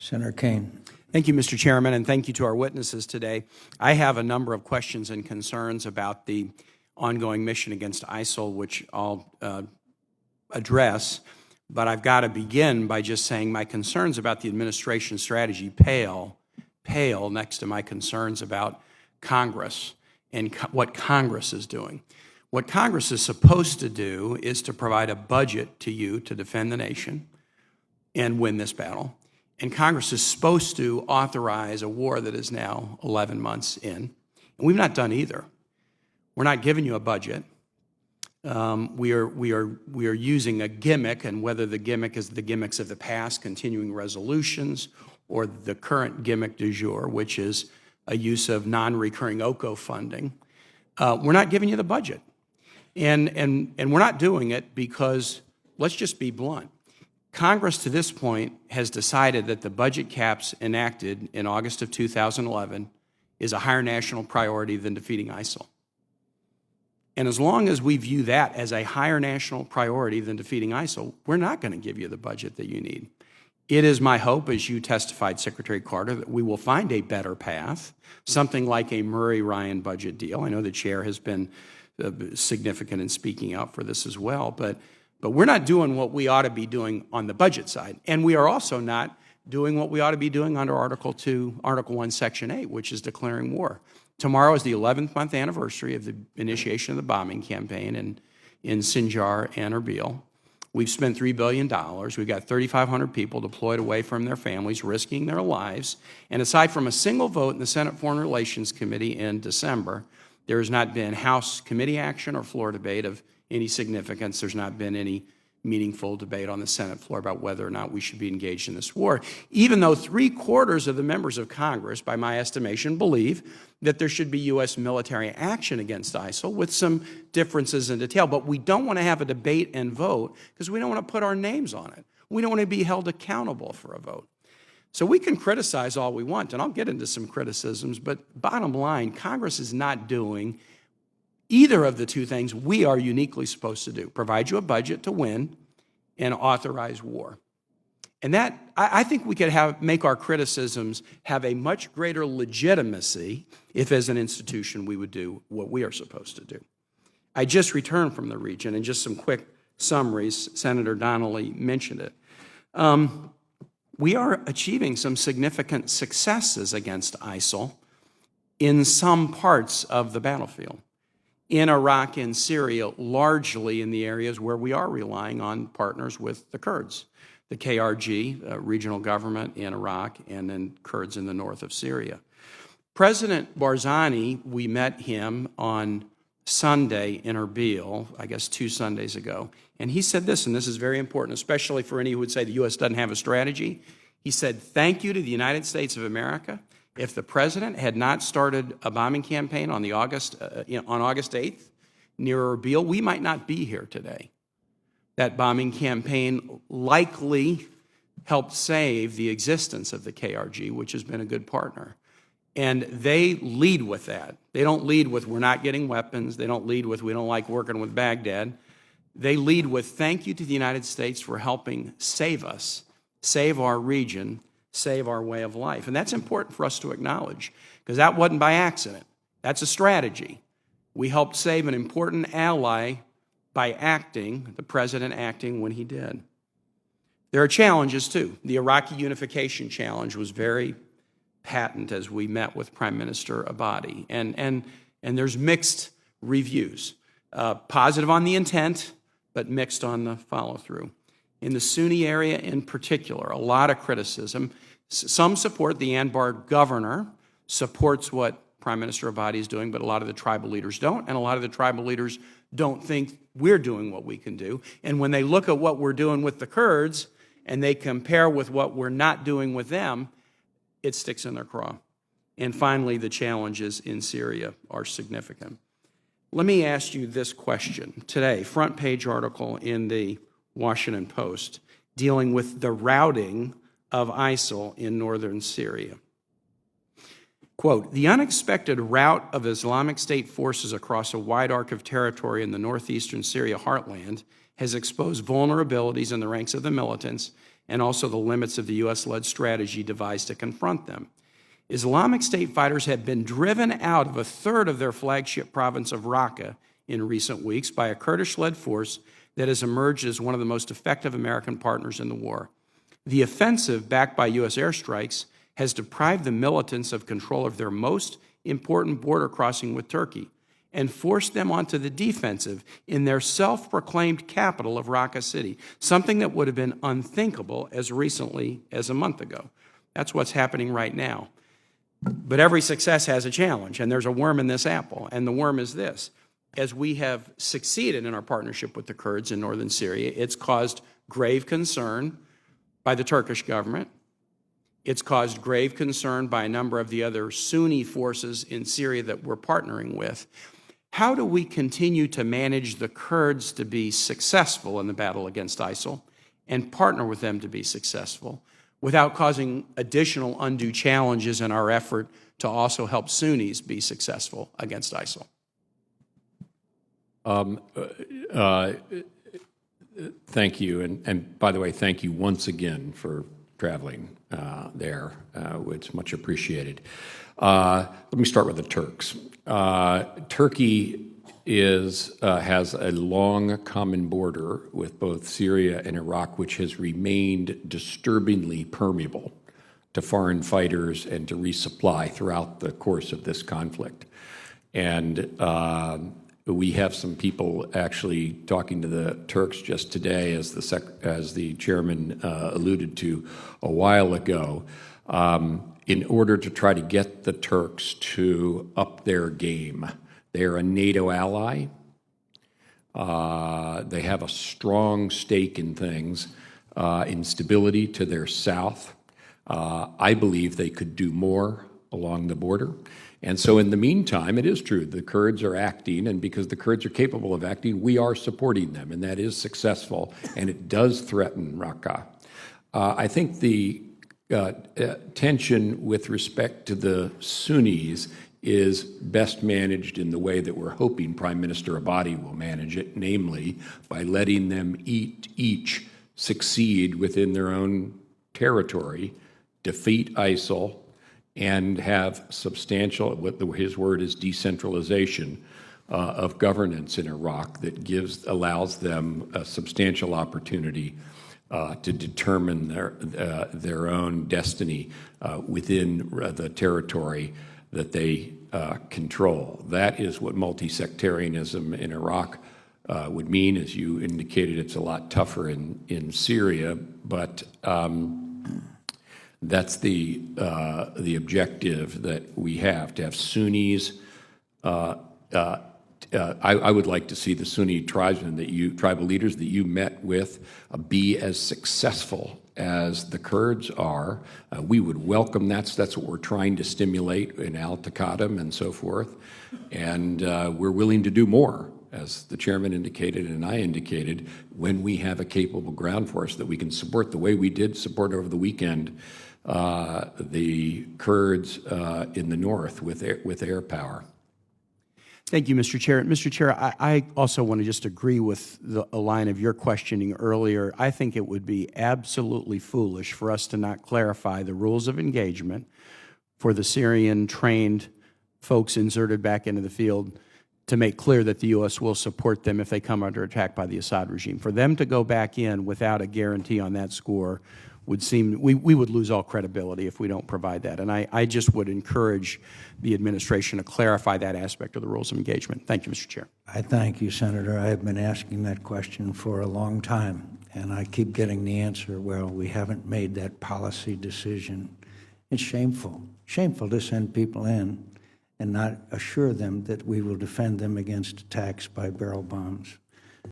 Senator Kaine. Thank you, Mr. Chairman, and thank you to our witnesses today. I have a number of questions and concerns about the ongoing mission against ISIL, which I'll address, but I've got to begin by just saying my concerns about the administration strategy pale next to my concerns about Congress and what Congress is doing. What Congress is supposed to do is to provide a budget to you to defend the nation and win this battle. And Congress is supposed to authorize a war that is now 11 months in. And we've not done either. We're not giving you a budget. We are using a gimmick, and whether the gimmick is the gimmicks of the past, continuing resolutions, or the current gimmick du jour, which is a use of non-recurring OCO funding, we're not giving you the budget. And we're not doing it because, let's just be blunt, Congress to this point has decided that the budget caps enacted in August of 2011 is a higher national priority than defeating ISIL. And as long as we view that as a higher national priority than defeating ISIL, we're not going to give you the budget that you need. It is my hope, as you testified, Secretary Carter, that we will find a better path, something like a Murray-Ryan budget deal. I know the chair has been significant in speaking out for this as well, but we're not doing what we ought to be doing on the budget side. And we are also not doing what we ought to be doing under Article 1, Section 8, which is declaring war. Tomorrow is the 11th month anniversary of the initiation of the bombing campaign in Sinjar and Erbil. We've spent $3 billion. We've got 3,500 people deployed away from their families, risking their lives. And aside from a single vote in the Senate Foreign Relations Committee in December, there has not been House committee action or floor debate of any significance. There's not been any meaningful debate on the Senate floor about whether or not we should be engaged in this war, even though 3/4 of the members of Congress, by my estimation, believe that there should be U.S. military action against ISIL with some differences in detail. But we don't want to have a debate and vote because we don't want to put our names on it. We don't want to be held accountable for a vote. So we can criticize all we want, and I'll get into some criticisms, but bottom line, Congress is not doing either of the two things we are uniquely supposed to do: provide you a budget to win and authorize war. And that, I think we could make our criticisms have a much greater legitimacy if, as an institution, we would do what we are supposed to do. I just returned from the region, and just some quick summaries. Senator Donnelly mentioned it. We are achieving some significant successes against ISIL in some parts of the battlefield. In Iraq and Syria, largely in the areas where we are relying on partners with the Kurds, the KRG, regional government in Iraq, and then Kurds in the north of Syria. President Barzani, we met him on Sunday in Erbil, I guess 2 Sundays ago, and he said this, and this is very important, especially for any who would say the U.S. doesn't have a strategy. He said, "Thank you to the United States of America. If the president had not started a bombing campaign on August 8th near Erbil, we might not be here today." That bombing campaign likely helped save the existence of the KRG, which has been a good partner. And they lead with that. They don't lead with "we're not getting weapons." They don't lead with "we don't like working with Baghdad." They lead with "thank you to the United States for helping save us, save our region, save our way of life." And that's important for us to acknowledge, because that wasn't by accident. That's a strategy. We helped save an important ally by acting, the president acting when he did. There are challenges, too. The Iraqi unification challenge was very patent as we met with Prime Minister Abadi. And there's mixed reviews, positive on the intent, but mixed on the follow-through. In the Sunni area in particular, a lot of criticism. Some support. The Anbar governor supports what Prime Minister Abadi is doing, but a lot of the tribal leaders don't, and a lot of the tribal leaders don't think we're doing what we can do. And when they look at what we're doing with the Kurds and they compare with what we're not doing with them, it sticks in their craw. And finally, the challenges in Syria are significant. Let me ask you this question. Today, front page article in the Washington Post dealing with the routing of ISIL in northern Syria. Quote, "The unexpected rout of Islamic State forces across a wide arc of territory in the northeastern Syria heartland has exposed vulnerabilities in the ranks of the militants and also the limits of the U.S.-led strategy devised to confront them. Islamic State fighters have been driven out of a third of their flagship province of Raqqa in recent weeks by a Kurdish-led force that has emerged as one of the most effective American partners in the war. The offensive, backed by U.S. airstrikes, has deprived the militants of control of their most important border crossing with Turkey and forced them onto the defensive in their self-proclaimed capital of Raqqa City, something that would have been unthinkable as recently as a month ago. That's what's happening right now. But every success has a challenge, and there's a worm in this apple, and the worm is this. As we have succeeded in our partnership with the Kurds in northern Syria, it's caused grave concern by the Turkish government. It's caused grave concern by a number of the other Sunni forces in Syria that we're partnering with. How do we continue to manage the Kurds to be successful in the battle against ISIL and partner with them to be successful without causing additional undue challenges in our effort to also help Sunnis be successful against ISIL? Thank you. And by the way, thank you once again for traveling there. It's much appreciated. Let me start with the Turks. Turkey has a long common border with both Syria and Iraq, which has remained disturbingly permeable to foreign fighters and to resupply throughout the course of this conflict. And we have some people actually talking to the Turks just today, as the chairman alluded to a while ago, in order to try to get the Turks to up their game. They are a NATO ally. They have a strong stake in things, in stability to their south. I believe they could do more along the border. And so in the meantime, it is true, the Kurds are acting, and because the Kurds are capable of acting, we are supporting them, and that is successful, and it does threaten Raqqa. I think the tension with respect to the Sunnis is best managed in the way that we're hoping Prime Minister Abadi will manage it, namely by letting them each succeed within their own territory, defeat ISIL, and have substantial, his word is decentralization of governance in Iraq that allows them a substantial opportunity to determine their own destiny within the territory that they control. That is what multi-sectarianism in Iraq would mean. As you indicated, it's a lot tougher in Syria, but that's the objective that we have, to have Sunnis. I would like to see the Sunni tribesmen tribal leaders that you met with be as successful as the Kurds are. We would welcome that. That's what we're trying to stimulate in Al-Taqaddum and so forth. And we're willing to do more, as the chairman indicated and I indicated, when we have a capable ground force that we can support the way we did support over the weekend the Kurds in the north with air power. Thank you, Mr. Chair. Mr. Chair, I also want to just agree with a line of your questioning earlier. I think it would be absolutely foolish for us to not clarify the rules of engagement for the Syrian-trained folks inserted back into the field to make clear that the U.S. will support them if they come under attack by the Assad regime. For them to go back in without a guarantee on that score would seem, we would lose all credibility if we don't provide that. And I just would encourage the administration to clarify that aspect of the rules of engagement. Thank you, Mr. Chair. I thank you, Senator. I have been asking that question for a long time, and I keep getting the answer, well, we haven't made that policy decision. It's shameful. Shameful to send people in and not assure them that we will defend them against attacks by barrel bombs.